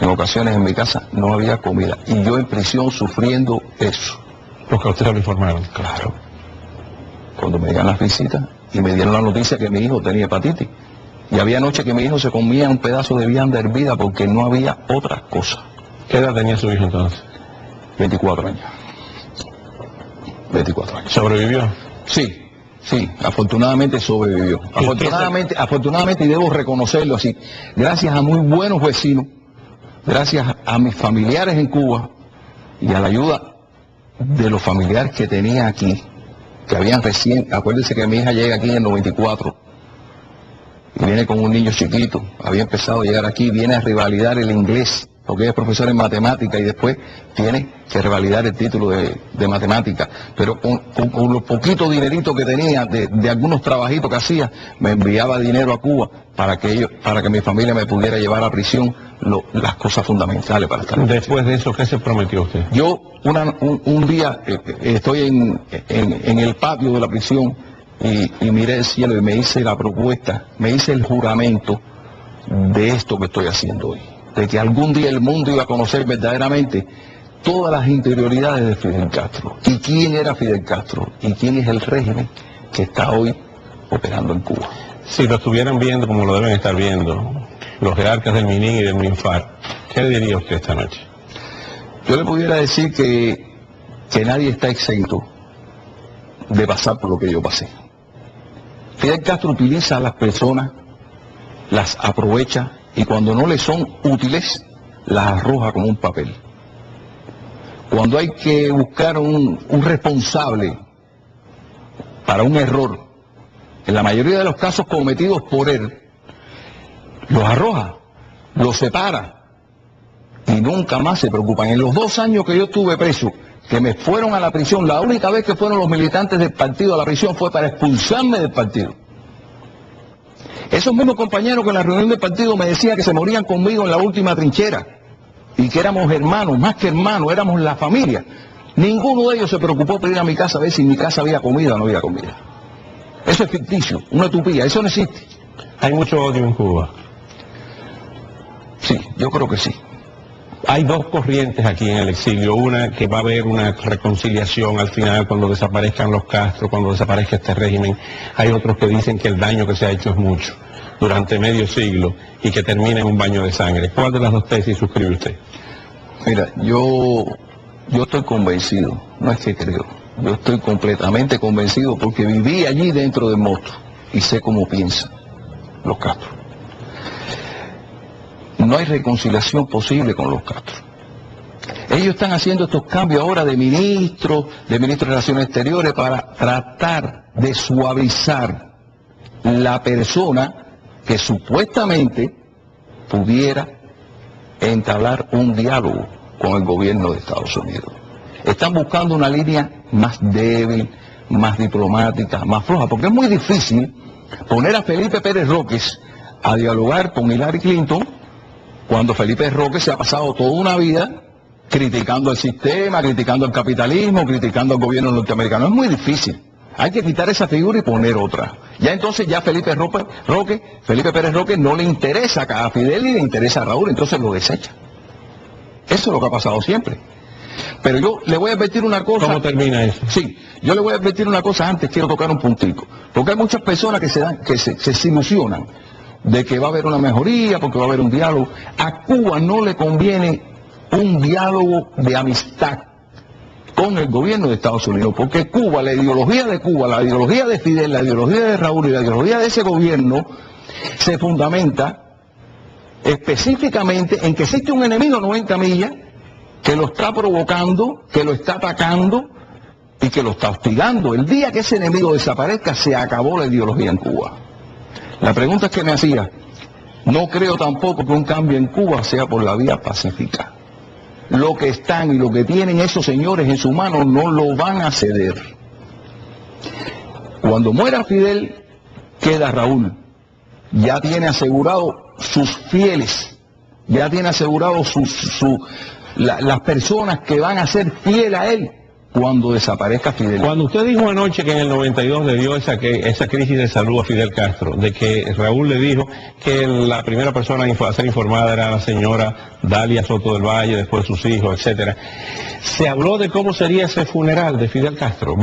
En ocasiones en mi casa no había comida y yo en prisión sufriendo eso. Porque a usted lo informaron. Claro. Cuando me llegan las visitas y me dieron la noticia que mi hijo tenía hepatitis. Y había noche que mi hijo se comía un pedazo de vianda hervida porque no había otra cosa. ¿Qué edad tenía su hijo entonces? 24 años. 24 años. ¿Sobrevivió? Sí, Sí, afortunadamente sobrevivió. Afortunadamente, y debo reconocerlo así, gracias a muy buenos vecinos, gracias a mis familiares en Cuba y a la ayuda de los familiares que tenía aquí, que habían recién, acuérdense que mi hija llega aquí en el 94, y viene con un niño chiquito, había empezado a llegar aquí, viene a revalidar el inglés, porque ella es profesora en matemática y después tiene que revalidar el título de matemática. Pero con los poquitos dineritos que tenía de algunos trabajitos que hacía, me enviaba dinero a Cuba para que mi familia me pudiera llevar a prisión las cosas fundamentales para estar. Después de eso, ¿qué se prometió usted? Yo un día estoy en el patio de la prisión y miré el cielo y me hice la propuesta, me hice el juramento de esto que estoy haciendo hoy, de que algún día el mundo iba a conocer verdaderamente todas las interioridades de Fidel Castro, y quién era Fidel Castro, y quién es el régimen que está hoy operando en Cuba. Si lo estuvieran viendo como lo deben estar viendo los jerarcas del MININ y del MINFAR, ¿qué le diría usted esta noche? Yo le pudiera decir que nadie está exento de pasar por lo que yo pasé. Fidel Castro utiliza a las personas, las aprovecha, y cuando no le son útiles, las arroja como un papel. Cuando hay que buscar un responsable para un error, en la mayoría de los casos cometidos por él, los arroja, los separa y nunca más se preocupan. En los 2 años que yo estuve preso, que me fueron a la prisión, la única vez que fueron los militantes del partido a la prisión fue para expulsarme del partido. Esos mismos compañeros que en la reunión del partido me decían que se morían conmigo en la última trinchera y que éramos hermanos, más que hermanos, éramos la familia. Ninguno de ellos se preocupó por ir a mi casa a ver si en mi casa había comida o no había comida. Eso es ficticio, una utopía, eso no existe. Hay mucho odio en Cuba. Sí, yo creo que sí. Hay 2 corrientes aquí en el exilio, una que va a haber una reconciliación al final cuando desaparezcan los Castro, cuando desaparezca este régimen. Hay otros que dicen que el daño que se ha hecho es mucho, durante medio siglo, y que termina en un baño de sangre. ¿Cuál de las 2 tesis suscribe usted? Mira, yo estoy convencido, no es que creo, yo estoy completamente convencido porque viví allí dentro del monstruo y sé cómo piensan los Castro. No hay reconciliación posible con los Castro. Ellos están haciendo estos cambios ahora de ministro de Relaciones Exteriores para tratar de suavizar la persona que supuestamente pudiera entablar un diálogo con el gobierno de Estados Unidos. Están buscando una línea más débil, más diplomática, más floja, porque es muy difícil poner a Felipe Pérez Roques a dialogar con Hillary Clinton cuando Felipe Roque se ha pasado toda una vida criticando el sistema, criticando el capitalismo, criticando al gobierno norteamericano. Es muy difícil. Hay que quitar esa figura y poner otra. Ya entonces ya Felipe Pérez Roque no le interesa a Fidel y le interesa a Raúl, entonces lo desecha. Eso es lo que ha pasado siempre. Pero yo le voy a advertir una cosa. ¿Cómo termina eso? Sí, yo le voy a advertir una cosa antes, quiero tocar un puntito. Porque hay muchas personas que se ilusionan de que va a haber una mejoría, porque va a haber un diálogo. A Cuba no le conviene un diálogo de amistad con el gobierno de Estados Unidos, porque Cuba, la ideología de Fidel, la ideología de Raúl y la ideología de ese gobierno se fundamenta específicamente en que existe un enemigo a 90 millas que lo está provocando, que lo está atacando y que lo está hostigando. El día que ese enemigo desaparezca, se acabó la ideología en Cuba. La pregunta es que me hacía, no creo tampoco que un cambio en Cuba sea por la vía pacífica. Lo que están y lo que tienen esos señores en su mano no lo van a ceder. Cuando muera Fidel, queda Raúl. Ya tiene asegurado sus fieles, ya tiene asegurado las personas que van a ser fieles a él cuando desaparezca Fidel. Cuando usted dijo anoche que en el 92 le dio esa crisis de salud a Fidel Castro, de que Raúl le dijo que la primera persona a ser informada era la señora Dalia Soto del Valle, después sus hijos, etcétera, ¿se habló de cómo sería ese funeral de Fidel Castro?